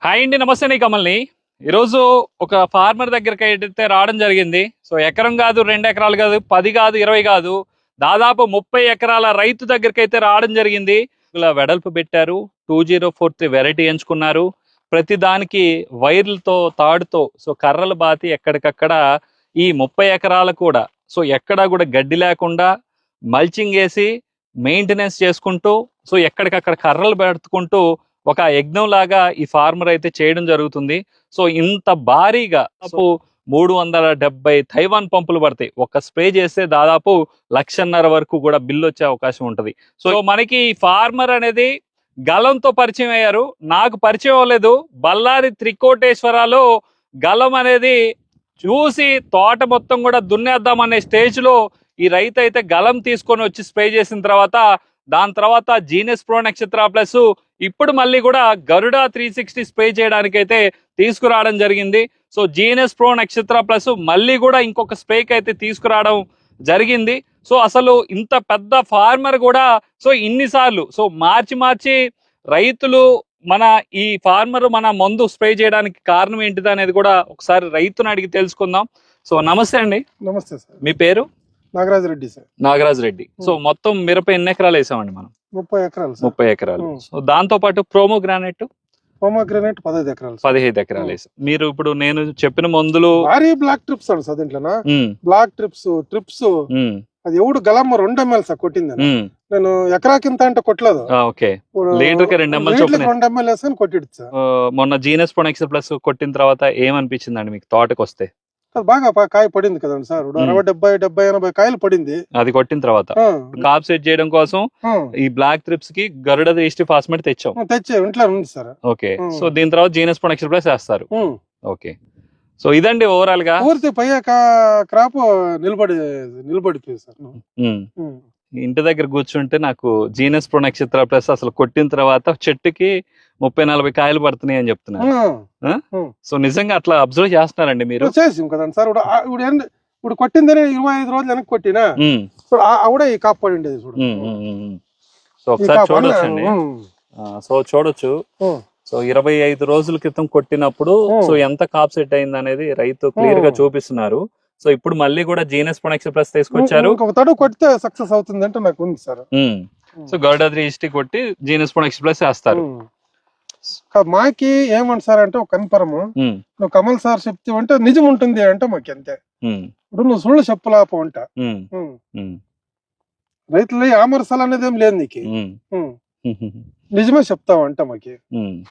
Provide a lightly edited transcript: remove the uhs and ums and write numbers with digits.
Hi అండి, నమస్తే. నీ కమల్ని ఈరోజు ఒక ఫార్మర్ దగ్గరికి అయితే రావడం జరిగింది. సో ఎకరం కాదు, 2 ఎకరాలు కాదు, 10 కాదు, 20 కాదు, దాదాపు 30 ఎకరాల రైతు దగ్గరికి అయితే రావడం జరిగింది. ఇలా వెడల్పు పెట్టారు, 2043 వెరైటీ ఎంచుకున్నారు. ప్రతి దానికి వైర్లతో తాడుతో సో కర్రలు బాతి ఎక్కడికక్కడ ఈ 30 ఎకరాలు కూడా సో ఎక్కడా కూడా గడ్డి లేకుండా మల్చింగ్ వేసి మెయింటెనెన్స్ చేసుకుంటూ సో ఎక్కడికక్కడ కర్రలు పెట్టుకుంటూ ఒక యజ్ఞం లాగా ఈ ఫార్మర్ అయితే చేయడం జరుగుతుంది. సో ఇంత భారీగా 370 తైవాన్ పంపులు పడతాయి. ఒక స్ప్రే చేస్తే దాదాపు 1,50,000 వరకు కూడా బిల్లు వచ్చే అవకాశం ఉంటుంది. సో మనకి ఈ ఫార్మర్ అనేది గలంతో పరిచయం అయ్యారు. నాకు పరిచయం అవ్వలేదు. బళ్ళారి త్రికోటేశ్వరాలో గలం అనేది చూసి తోట మొత్తం కూడా దున్నేద్దాం అనే స్టేజ్ లో ఈ రైతు అయితే గలం తీసుకొని వచ్చి స్ప్రే చేసిన తర్వాత దాని తర్వాత జీనస్ ప్రో నక్షత్ర ప్లస్ ఇప్పుడు మళ్ళీ కూడా గరుడా 360 స్ప్రే చేయడానికి అయితే తీసుకురావడం జరిగింది. సో జీనస్ ప్రో నక్షత్ర ప్లస్ మళ్ళీ కూడా ఇంకొక స్ప్రేకి అయితే తీసుకురావడం జరిగింది. సో అసలు ఇంత పెద్ద ఫార్మర్ కూడా సో ఇన్నిసార్లు సో మార్చి రైతులు మన ఈ ఫార్మర్ మన మందు స్ప్రే చేయడానికి కారణం ఏంటిది అనేది కూడా ఒకసారి రైతుని అడిగి తెలుసుకుందాం. సో నమస్తే అండి. నమస్తే సార్. మీ పేరు? నాగరాజ్ రెడ్డి సార్. నాగరాజ్ రెడ్డి. సో మొత్తం మిరప ఎన్ని ఎకరాలు వేసామండి మనం? 30 ఎకరాలు. 30 ఎకరాలు. సో దాంతో పాటు ప్రోమోగ్రానైట్ 15 ఎకరాలు. 15 ఎకరాలు వేసాం. మీరు ఇప్పుడు నేను చెప్పిన మందులు భారీ బ్లాక్ ట్రిప్స్ అండి సార్. దీంట్లో బ్లాక్ ట్రిప్స్ అది ఎవడు గలమ్మ 2 ml సార్ కొట్టింది. నేను ఎకరా కింద అంటే కొట్టలేదు. ఓకే, లీటర్ కి 2 ml చొప్పున 2 ml వేసుకొని కొట్టిడు సార్. మొన్న జీనస్ ప్రొనెక్స్ ప్లస్ కొట్టిన తర్వాత ఏమనిపించిందండి మీకు తోటకు వస్తే? బాగా కాయ పడింది కదండి సార్. 60, 70, 80 కాయలు పడింది అది కొట్టిన తర్వాత. కాప్ సెట్ చేయడం కోసం ఈ బ్లాక్ ట్రిప్స్ కి గరుడ 360 ఫాస్మేట్ తెచ్చే ఇంట్లో ఉంది సార్. ఓకే, సో దీని తర్వాత జీనస్ ప్రొనెక్స్ ప్లస్ వేస్తారు. ఓకే, సో ఇదండి ఓవరాల్ గా పూర్తి పై క్రాప్ నిలబడిపోయింది సార్. ఇంటి దగ్గర కూర్చుంటే నాకు జీనస్ ప్రో నక్షత్ర ప్లస్ అసలు కొట్టిన తర్వాత చెట్టుకి 30-40 కాయలు పడుతున్నాయి అని చెప్తున్నారు. సో నిజంగా అట్లా అబ్జర్వ్ చేస్తున్నారండి మీరు? చేసాం కదండి సార్. ఇప్పుడు కొట్టిందని 25 రోజులు వెనక్కి కొట్టినా ఆవిడ ఈ కాపు పడి ఉండేది చూడు. సో ఒకసారి చూడొచ్చండి. సో చూడొచ్చు. సో 25 రోజుల క్రితం కొట్టినప్పుడు సో ఎంత కాప్ సెట్ అయింది అనేది రైతు క్లియర్ గా చూపిస్తున్నారు. సో ఇప్పుడు మళ్ళీ కూడా జీనస్ ప్రొనెక్స్ ప్లస్ తీసుకొచ్చారు. కొడితే సక్సెస్ అవుతుంది అంటే నాకు ఉంది సార్. సో గరుడా 360 కొట్టి జీనస్ ప్రొనెక్స్ ప్లస్ వేస్తారు. మాకి ఏమంట సార్ అంటే ఒక కన్ఫర్మ్ నువ్వు కమల్ సార్ చెప్తే అంటే నిజం ఉంటుంది అంటే మాకు అంతే. ఇప్పుడు నువ్వు సుళ్ళు చెప్పలేప అంట రైతులు ఆమర్సాలు అనేది ఏం లేదు నీకు. నిజమే చెప్తావు అంట మాకి.